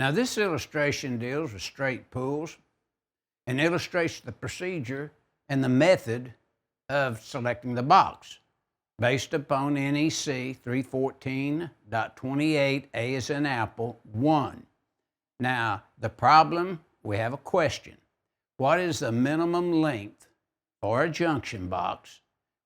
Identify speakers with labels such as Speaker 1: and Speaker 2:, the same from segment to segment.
Speaker 1: Now this illustration deals with straight pulls and illustrates the procedure and the method of selecting the box based upon NEC 314.28, A as in apple, 1. Now the problem, we have a question. What is the minimum length for a junction box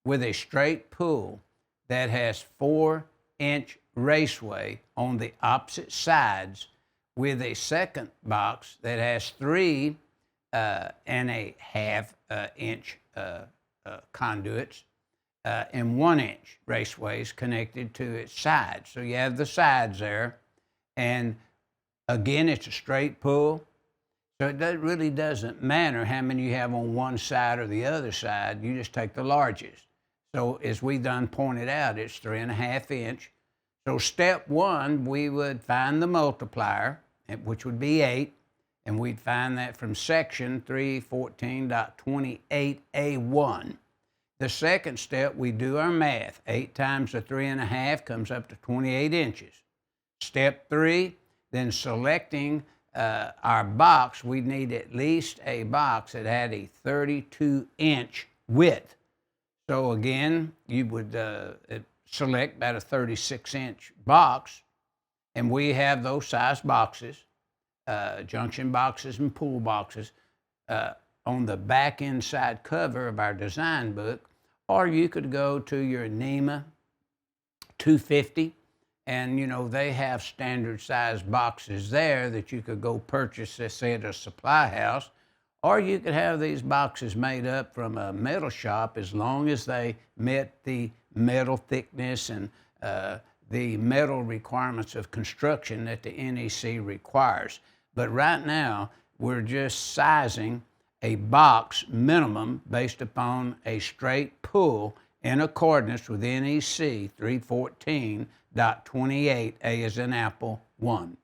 Speaker 1: with a straight pull that has 4-inch raceway on the opposite sides, with a second box that has 3.5-inch conduits and 1-inch raceways connected to its sides? So you have the sides there, and again, it's a straight pull. So it really doesn't matter how many you have on one side or the other side. You just take the largest. So as we done pointed out, it's 3.5-inch. So step one, we would find the multiplier, which would be 8, and we'd find that from section 314.28A1. The second step, we do our math. 8 times the 3.5 comes up to 28 inches. Step 3, then selecting our box, we need at least a box that had a 32-inch width. So again, you would select about a 36-inch box, and we have those size boxes, junction boxes and pull boxes, on the back inside cover of our design book. Or you could go to your NEMA 250, and you know they have standard size boxes there that you could go purchase, let's say, at a supply house. Or you could have these boxes made up from a metal shop, as long as they met the metal thickness and the metal requirements of construction that the NEC requires. But right now, we're just sizing a box minimum based upon a straight pull in accordance with NEC 314.28, A as in apple, 1.